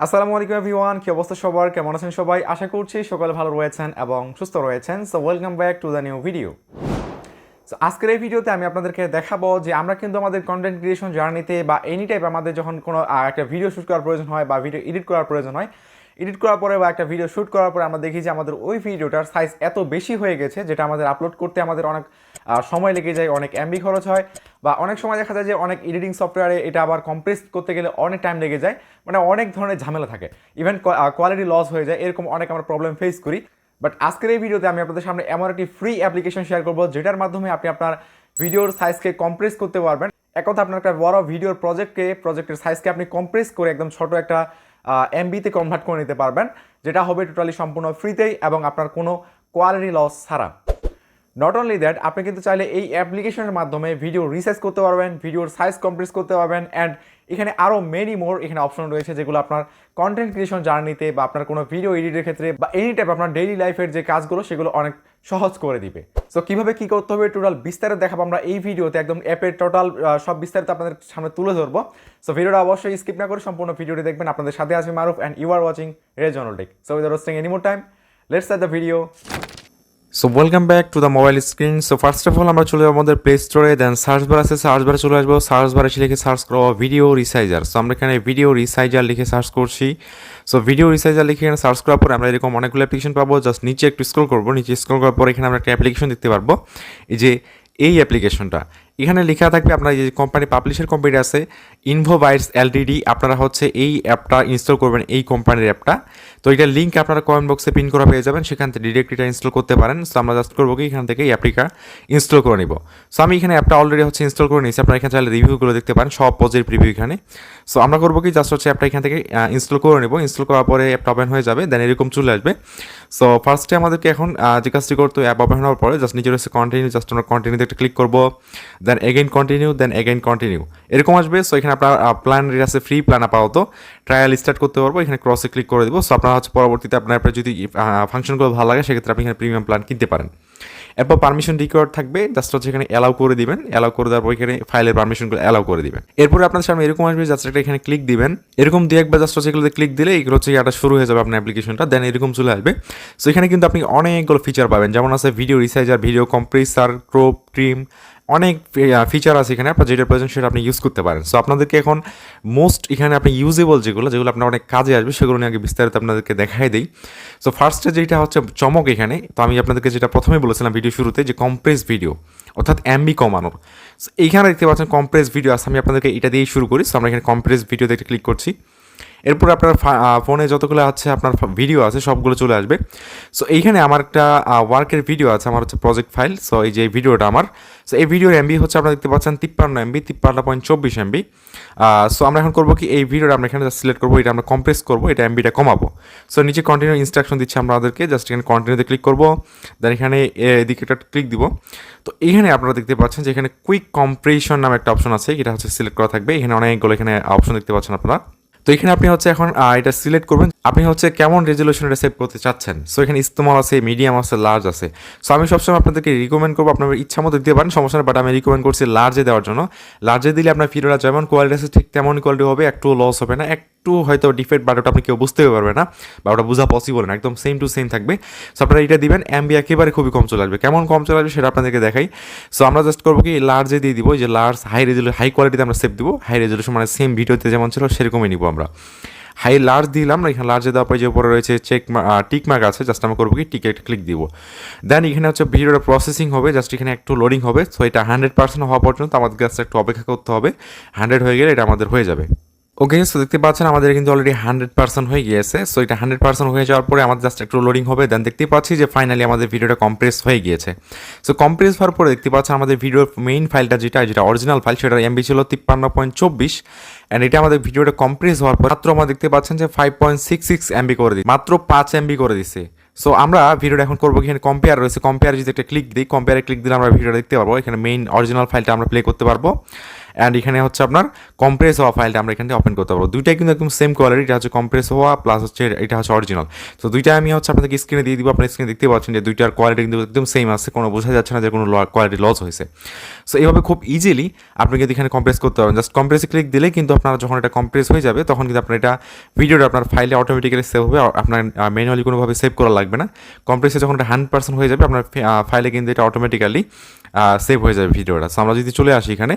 আসসালামু আলাইকুম এভরিওয়ান, কি অবস্থা সবার? কেমন আছেন সবাই? আশা করছি সকালে ভালো রয়েছেন এবং সুস্থ রয়েছেন। So welcome back to the new video. So আজকের এই ভিডিওতে আমি আপনাদেরকে দেখাবো যে আমরা কিন্তু আমাদের কন্টেন্ট ক্রিয়েশন জার্নিতে বা এনি টাইপ আমাদের যখন কোনো একটা ভিডিও শ্যুট করার প্রয়োজন হয় বা ভিডিও এডিট করার প্রয়োজন হয়, এডিট করার পরে বা একটা ভিডিও শ্যুট করার পরে আমরা দেখি যে আমাদের ওই ভিডিওটার সাইজ এত বেশি হয়ে গেছে যেটা আমাদের আপলোড করতে আমাদের অনেক সময় লেগে যায়, অনেক এমবি খরচ হয়, বা অনেক সময় দেখা যায় যে অনেক এডিটিং সফটওয়্যারে এটা আবার কম্প্রেস করতে গেলে অনেক টাইম লেগে যায়, মানে অনেক ধরনের ঝামেলা থাকে, ইভেন কোয়ালিটি লস হয়ে যায়, এরকম অনেক আমরা প্রবলেম ফেস করি। বাট আজকের এই ভিডিওতে আমি আপনাদের সামনে এমন একটি ফ্রি অ্যাপ্লিকেশন শেয়ার করবো যেটার মাধ্যমে আপনি আপনার ভিডিওর সাইজকে কম্প্রেস করতে পারবেন। এক কথা, আপনার একটা বড় ভিডিওর প্রজেক্টের সাইজকে আপনি কম্প্রেস করে একদম ছোট একটা এমবিতে কনভার্ট করে নিতে পারবেন, যেটা হবে টোটালি সম্পূর্ণ ফ্রিতেই এবং আপনার কোনো কোয়ালিটি লস ছাড়া। নট অনলি দ্যাট, আপনি কিন্তু চাইলে এই অ্যাপ্লিকেশনের মাধ্যমে ভিডিও রিসাইজ করতে পারবেন, ভিডিওর সাইজ কম্প্রেস করতে পারবেন, অ্যান্ড এখানে আরও মেনি মোর এখানে অপশন রয়েছে যেগুলো আপনার কন্টেন্ট ক্রিয়েশন জার্নিতে বা আপনার কোনো ভিডিও এডিটের ক্ষেত্রে বা এনি টাইপ আপনার ডেইলি লাইফের যে কাজগুলো সেগুলো অনেক সহজ করে দিবে। সো কীভাবে কী করতে হবে টোটাল বিস্তারিত দেখাবো আমরা এই ভিডিওতে, একদম অ্যাপের টোটাল সব বিস্তারিত আপনাদের সামনে তুলে ধরবো। সো ভিডিওটা অবশ্যই স্কিপ না করে সম্পূর্ণ ভিডিওটি দেখবেন। আপনাদের সাথে আছে Maruf and you are watching regional tech. So without wasting any more time, let's start the video. So welcome back to the mobile screen. So first of all আমরা চলে যাবো আমাদের প্লে স্টোরে, দেন সার্চ বার আছে, সার্চ বারে চলে আসবো, search বারে এসে লিখে সার্চ করবো ভিডিও রিসাইজার। সো আমরা এখানে ভিডিও রিসাইজার লিখে সার্চ করছি। সো ভিডিও রিসাইজার লিখে এখানে সার্চ করার পরে আমরা এরকম অনেকগুলো অ্যাপ্লিকেশন পাবো। জাস্ট নিচে একটু স্ক্রল করবো, নিচে স্ক্রল করার পরে এখানে আমরা একটা অ্যাপ্লিকেশন দেখতে পারবো, এই যে এই অ্যাপ্লিকেশনটা। এখানে লেখা থাকবে আপনার যে কোম্পানি পাবলিশার কোম্পানি আছে ইনভোবাইটস এলটিডি, আপনারা হচ্ছে এই অ্যাপটা ইনস্টল করবেন, এই কোম্পানির অ্যাপটা। তো এটার লিঙ্ক আপনারা কমেন্ট বক্সে পিন করা পেয়ে যাবেন, সেখান থেকে ডিরেক্ট এটা ইনস্টল করতে পারেন। সো আমরা জাস্ট করবো কি এখান থেকে এই অ্যাপটা ইনস্টল করে নিব। সো আমি এখানে অ্যাপটা অলরেডি হচ্ছে ইনস্টল করে নিয়েছি, আপনারা এখানে চাইলে রিভিউগুলো দেখতে পারেন, সব পজিটিভ রিভিউ এখানে। সো আমরা করবো কি জাস্ট হচ্ছে অ্যাপটা এখান থেকে ইনস্টল করে নেব। ইনস্টল করার পরে অ্যাপটা ওপেন হয়ে যাবে, দেন এরকম চলে আসবে। সো ফার্স্টে আমাদেরকে এখন যে কাজটি করতে অ্যাপ ওপেন হওয়ার পরে জাস্ট নিজের হচ্ছে কন্টিনিউ, জাস্ট আমরা কন্টিনিউতে একটা ক্লিক করবো, then again continue, then again continue, এরকম আসবে। সো এখানে আপনার প্ল্যান আছে, ফ্রি প্ল্যান আপাতত ট্রায়াল স্টার্ট করতে পারবো, এখানে ক্রসে ক্লিক করে দেবো। সো আপনার হচ্ছে পরবর্তীতে আপনার যদি ফাংশনগুলো ভালো লাগে সেক্ষেত্রে আপনি এখানে প্রিমিয়াম প্ল্যান কিনতে পারেন। এরপর পারমিশন রিকোয়ার্ড থাকবে, জাস্ট হচ্ছে এখানে অ্যালাউ করে দিবেন, অ্যালাউ করে দেওয়ার পর এখানে ফাইলের পারমিশনগুলো অ্যালাউ করে দিবেন। এরপরে আপনার সামনে এরকম আসবে, জাস্ট একটা এখানে ক্লিক দিবেন, এরকম দিয়ে একবার জাস্ট হচ্ছে এগুলোতে ক্লিক দিলে এগুলো হচ্ছে এটা শুরু হয়ে যাবে আপনার অ্যাপ্লিকেশনটা, দেন এরকম চলে আসবে। সো এখানে কিন্তু আপনি অনেকগুলো ফিচার পাবেন, যেমন আছে video resizer, video compressor, crop, trim, অনেক ফিচার আছে এখানে, আপনার যেটা প্রয়োজন সেটা আপনি ইউজ করতে পারেন। সো আপনাদেরকে এখন মোস্ট এখানে আপনি ইউজেবল যেগুলো আপনার অনেক কাজে আসবে সেগুলো নিয়ে আগে বিস্তারিত আপনাদেরকে দেখাই দিই। সো ফার্স্টে যেটা হচ্ছে চমক এখানে, তো আমি আপনাদেরকে যেটা প্রথমে বলেছিলাম ভিডিও শুরুতে, যে কম্প্রেস ভিডিও অর্থাৎ এমবি কমানোর। এইখানে দেখতে পাচ্ছেন কম্প্রেস ভিডিও আছে, আমি আপনাদেরকে এটা দিয়েই শুরু করি। সো আমরা এখানে কম্প্রেস ভিডিওতে একটা ক্লিক করছি। এরপর আপনার ফোনে যতগুলো আছে আপনার ভিডিও আছে সবগুলো চলে আসবে। সো এইখানে আমার একটা ওয়ার্কের ভিডিও আছে, আমার হচ্ছে প্রজেক্ট ফাইল। সো এই যে ভিডিওটা আমার, সো এই ভিডিওর এমবি হচ্ছে আপনারা দেখতে পাচ্ছেন 53 এমবি, 53.24 এমবি। সো আমরা এখন করবো কি, এই ভিডিওটা আমরা এখানে সিলেক্ট করবো, এটা আমরা কম্প্রেস করবো, এটা এমবিটা কমাবো। সো নিচে কন্টিনিউ ইনস্ট্রাকশন দিচ্ছে আমাদেরকে, জাস্ট এখানে কন্টিনিউতে ক্লিক করবো, দেন এখানে এদিকে একটা ক্লিক দিব। তো এইখানে আপনারা দেখতে পাচ্ছেন যে এখানে কুইক কম্প্রেশন নামে একটা অপশন আছে, এটা হচ্ছে সিলেক্ট করা থাকবে। এখানে অনেকগুলো এখানে অপশন দেখতে পাচ্ছেন আপনারা। তো এখানে আপনি হচ্ছে এখন এটা সিলেক্ট করবেন, আপনি হচ্ছে কেমন রেজলিউশন এটা সেভ করতে চাচ্ছেন। সো এখানে স্মল আছে, মিডিয়াম আছে, লার্জ আছে। সো আমি সবসময় আপনাদেরকে রিকমেন্ড করবো, আপনার ইচ্ছা মতো দিতে পারেন, সমস্যা নেই, বাট আমি রিকমেন্ড করছি লার্জে দেওয়ার জন্য। লার্জে দিলে আপনার ভিডিওটা যেমন কোয়ালিটি আছে ঠিক তেমন কোয়ালিটি হবে, একটু লস হবে না, একটু হয়তো ডিফেক্ট বাট ওটা আপনি কেউ বুঝতেও পারবে না বা ওটা বোঝা পসিবল না, একদম সেম টু সেম থাকবে। সো আপনারা এটা দিবেন, এমবি একেবারে খুবই কম চলে আসবে। কেমন কম চলে আসবে সেটা আপনাদেরকে দেখাই। সো আমরা জাস্ট করবো কি, লার্জে দিয়ে দিব, যে লার্জ হাই কোয়ালিটিতে আমরা সেভ দিব, হাই রেজলিউশন মানে সেম ভিডিওতে যেমন ছিল সেরকমই নিব আমরা। হাই লার্জ দিলাম, এখানে লার্জে দেওয়ার পরে যে উপরে রয়েছে টিক মার্ক আছে, জাস্ট আমরা করবো কি টিকে একটা ক্লিক দিব। দেন এখানে হচ্ছে ভিডিওটা প্রসেসিং হবে, জাস্ট এখানে একটু লোডিং হবে। সো এটা 100% হওয়া পর্যন্ত আমাদের কাছে একটু অপেক্ষা করতে হবে, 100 হয়ে গেলে এটা আমাদের হয়ে যাবে। ওকে, সো দেখতে পাচ্ছেন আমাদের কিন্তু অলরেডি 100% হয়ে গিয়েছে। সো এটা 100% হয়ে যাওয়ার পরে আমাদের জাস্ট একটু লোডিং হবে, দেন দেখতে পাচ্ছি যে ফাইনালি আমাদের ভিডিওটা কম্প্রেস হয়ে গিয়েছে। সো কম্প্রেস হওয়ার পরে দেখতে পাচ্ছেন আমাদের ভিডিওর মেইন ফাইলটা যেটা অরিজিনাল ফাইল, সেটার এমবি ছিল 53.24, অ্যান্ড এটা আমাদের ভিডিওটা কম্প্রেস হওয়ার পর মাত্র আমরা দেখতে পাচ্ছেন যে 5.66 এমবি করে দিই, মাত্র 5 এমবি করে দিচ্ছে। সো আমরা ভিডিওটা এখন করবো, এখানে কম্পেয়ার রয়েছে, কম্পেয়ার যদি একটা ক্লিক দিই, কম্পেয়ারে ক্লিক দিলে আমরা ভিডিওটা দেখতে পারবো, এখানে মেইন অরিজিনাল ফাইলটা আমরা প্লে করতে পারবো। অ্যান্ড এখানে হচ্ছে আপনার কম্প্রেস হওয়া ফাইলটা আমরা এখানে ওপেন করতে পারবো। দুইটাই কিন্তু একদম সেম কোয়ালিটি, এটা হচ্ছে কম্প্রেস হওয়া প্লাস হচ্ছে এটা হচ্ছে অরিজিনাল। তো দুইটা আমি হচ্ছে আপনাদেরকে স্ক্রিনে দিয়ে দিব, আপনার স্ক্রিনে দেখতে পাচ্ছেন যে দুইটার কোয়ালিটি কিন্তু একদম সেম আছে, কোনো বোঝা যাচ্ছে না যে কোনো কোয়ালিটি লস হয়েছে। সো এইভাবে খুব ইজিলি আপনি কিন্তু এখানে কম্প্রেস করতে পারবেন। জাস্ট কম্প্রেসে ক্লিক দিলে কিন্তু আপনার যখন এটা কম্প্রেস হয়ে যাবে তখন কিন্তু আপনার এটা ভিডিওটা আপনার ফাইলে অটোমেটিক্যালি সেভ হবে, আপনার ম্যানুয়ালি কোনোভাবে সেভ করা লাগবে না। কম্প্রেসে যখন এটা 100% হয়ে যাবে আপনার ফাইলে কিন্তু এটা অটোমেটিক্যালি সেভ হয়ে যাবে ভিডিওটা। সো আমরা যদি চলে আসি এখানে,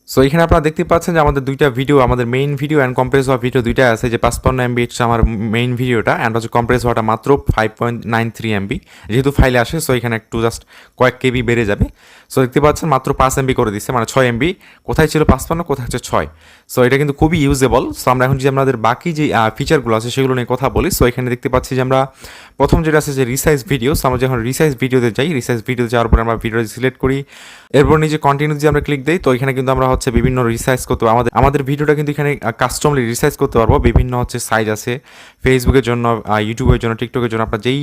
সো এখানে আপনারা দেখতে পাচ্ছেন যে আমাদের দুইটা ভিডিও, আমাদের মেইন ভিডিও অ্যান্ড কম্প্রেস হওয়া ভিডিও দুইটা আছে, যে 55 MB হচ্ছে আমার মেইন ভিডিওটা, অ্যান্ড হচ্ছে কম্প্রেস হওয়াটা মাত্র 5.93 MB যেহেতু ফাইলে আসে। সো এখানে একটু জাস্ট কয়েক কেবি বেড়ে যাবে। সো দেখতে পাচ্ছেন মাত্র 5 MB করে দিচ্ছে, মানে 6 MB। কোথায় ছিল 55, কোথায় হচ্ছে 6। সো এটা কিন্তু খুবই ইউজেবল। সো আমরা এখন যে আমাদের বাকি যে ফিচারগুলো আছে সেগুলো নিয়ে কথা বলি। সো এখানে দেখতে পাচ্ছি যে আমরা প্রথম যেটা আছে যে রিসাইজ ভিডিও। সো আমরা যখন রিসাইজ ভিডিওতে যাই, রিসাইজ ভিডিওতে যাওয়ার পরে আমরা ভিডিও সিলেক্ট করি, এরপর নিজে কন্টিনিউ যদি আমরা ক্লিক দিই তো এখানে কিন্তু আমরা হচ্ছে বিভিন্ন রিসাইজ করতে আমাদের ভিডিওটা কিন্তু এখানে কাস্টমলি রিসাইজ করতে পারবো। বিভিন্ন হচ্ছে সাইজ আছে, ফেসবুকের জন্য, ইউটিউবের জন্য, টিকটকের জন্য আপনার যেই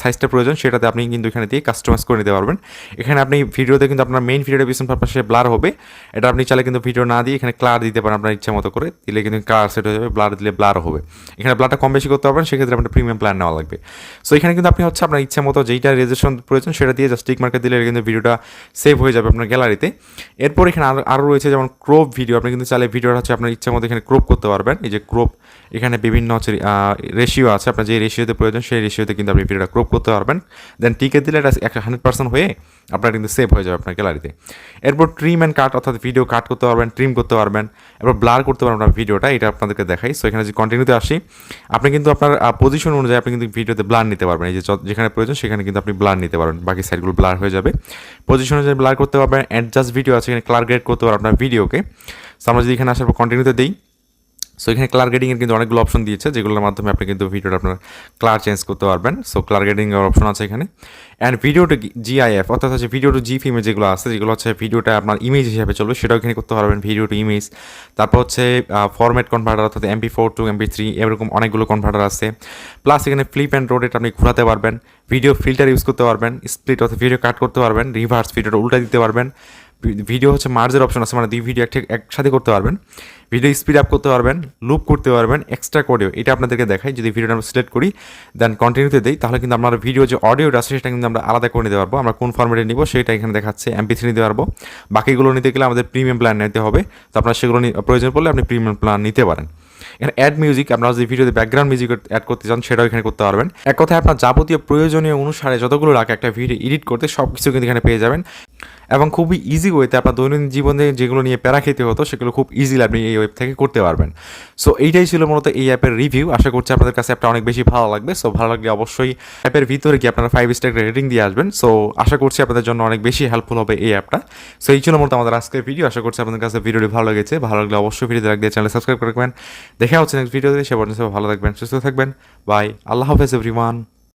সাইজটা প্রয়োজন সেটাতে আপনি কিন্তু এখানে দিয়ে কাস্টমাইজ করে নিতে পারবেন। এখানে আপনি ভিডিওতে কিন্তু আপনার মেইন ভিডিওটা পিছন পারপাসে ব্লার হবে, এটা আপনি চাইলে কিন্তু ভিডিও না দিয়ে এখানে ক্লার দিতে পারেন আপনার ইচ্ছা মতো করে, দিলে কিন্তু ক্লার সেট হয়ে যাবে, ব্লার দিলে ব্লার হবে। এখানে ব্লারটা কম বেশি করতে পারবেন, সেক্ষেত্রে আপনার প্রিমিয়াম প্ল্যান নেওয়া লাগবে। সো এখানে কিন্তু আপনি হচ্ছে আপনার ইচ্ছা মতো যেইটা রেজুলেশন প্রয়োজন সেটা দিয়ে জাস্ট টিক মার্কে দিলে কিন্তু ভিডিওটা সেভ হয়ে যাবে আপনার গ্যালারিতে। এরপর এখানে আরও রয়েছে যেমন ক্রপ ভিডিও, আপনি কিন্তু চাইলে ভিডিওটা হচ্ছে আপনার ইচ্ছা মতো এখানে ক্রপ করতে পারবেন। এই যে ক্রপ, এখানে বিভিন্ন হচ্ছে রেশিও আছে, আপনার যে রেশিওতে প্রয়োজন সেই রেশিওতে কিন্তু আপনি ভিডিওটা ক্রপ করতে পারবেন। দেন টিকে দিলে এটা 100% হয়ে আপনার কিন্তু সেভ হয়ে যাবে আপনার গ্যালারিতে। এরপর ট্রিম অ্যান্ড কাট, অর্থাৎ ভিডিও কাট করতে পারবেন, ট্রিম করতে পারবেন, এরপর ব্লার করতে পারবেন আপনার ভিডিওটা, এটা আপনাদেরকে দেখাই। সো এখানে যদি কন্টিনিউতে আসি, আপনি কিন্তু আপনার পজিশন অনুযায়ী আপনি কিন্তু ভিডিওতে ব্লার নিতে পারবেন। এই যে যেখানে প্রয়োজন সেখানে কিন্তু আপনি ব্লার নিতে পারবেন, বাকি সাইডগুলো ব্লার হয়ে যাবে। পজিশন অনুযায়ী ব্লার করতে পারবেন। অ্যাডজাস্ট ভিডিও আছে, এখানে ক্লার গ্রেড করতে পারবেন আপনার ভিডিওকে। সো আমরা যদি এখানে আসার পর কন্টিনিউতে দিই, সো এখানে ক্লার গ্রেডিংয়ের কিন্তু অনেকগুলো অপশন দিয়েছে, যেগুলোর মাধ্যমে আপনি কিন্তু ভিডিওটা আপনার ক্লার চেঞ্জ করতে পারবেন। সো ক্লার গ্রেডিংয়ের অপশন আছে এখানে। অ্যান্ড ভিডিও টু GIF, অর্থাৎ হচ্ছে ভিডিও টু GIF ইমেজ যেগুলো আছে, যেগুলো হচ্ছে ভিডিওটা আপনার ইমেজ হিসাবে চলবে, সেটাও এখানে করতে পারবেন, ভিডিও টু ইমেজ। তারপর হচ্ছে ফরম্যাট কনভার্টার, অর্থাৎ MP4 টু MP3, এরকম অনেকগুলো কনভার্টার আছে। প্লাস এখানে ফ্লিপ অ্যান্ড রোটেট আপনি ঘোরাতে পারবেন, ভিডিও ফিল্টার ইউজ করতে পারবেন, স্প্লিট অর্থাৎ ভিডিও কাট করতে পারবেন, রিভার্স ভিডিওটা উল্টা দিতে পারবেন। ভিডিও হচ্ছে মার্জের অপশন আছে, মানে দুই ভিডিও একসাথে করতে পারবেন। ভিডিও স্পিড আপ করতে পারবেন, লুপ করতে পারবেন, এক্সট্রা অডিও, এটা আপনাদেরকে দেখাই। যদি ভিডিওটা আমরা সিলেক্ট করি দেন কন্টিনিউতে দিই, তাহলে কিন্তু আমরা ভিডিও যে অডিওটা আছে সেটা কিন্তু আমরা আলাদা করে নিতে পারবো। আমরা কোন ফরম্যাটে নিব সেটা এখানে দেখাচ্ছে, MP3 নিতে পারবো। বাকিগুলো নিতে গেলে আমাদের প্রিমিয়াম প্ল্যান নিতে হবে, তো আপনার সেগুলো প্রয়োজন পড়লে আপনি প্রিমিয়াম প্ল্যান নিতে পারেন। এখানে অ্যাড মিউজিক, আপনারা যদি ভিডিওতে ব্যাকগ্রাউন্ড মিউজিক অ্যাড করতে চান সেটাও এখানে করতে পারবেন। এক কথায় আপনার যাবতীয় প্রয়োজনীয় অনুসারে যতগুলো লাগে একটা ভিডিও এডিট করতে সব কিছু কিন্তু এখানে পেয়ে যাবেন, এবং খুবই ইজি ওয়েতে আপনার দৈনন্দিন জীবনে যেগুলো নিয়ে প্যারা খেতে হতো সেগুলো খুব ইজিলি আপনি এই ওয়েব থেকে করতে পারবেন। সো এইটাই ছিল মূলত এই অ্যাপের রিভিউ। আশা করছি আপনাদের কাছে অ্যাপটা অনেক বেশি ভালো লাগবে। সো ভালো লাগলে অবশ্যই অ্যাপের ভিতরে গিয়ে আপনারা 5 স্টার রেটিং দিয়ে আসবেন। সো আশা করছি আপনাদের জন্য অনেক বেশি হেল্পফুল হবে এই অ্যাপটা। সো এই ছিল মূলত আমাদের আজকের ভিডিও। আশা করছি আপনাদের কাছে ভিডিওটি ভালো লেগেছে। ভালো লাগলে অবশ্যই ভিডিওতে লাইক দিয়ে চ্যানেল সাবস্ক্রাইব করে রাখবেন। দেখা হচ্ছে নেক্সট ভিডিওতে। সে পর্যন্ত ভালো থাকবেন, সুস্থ থাকবেন। বাই, আল্লাহ হাফেজ এভরিওয়ান।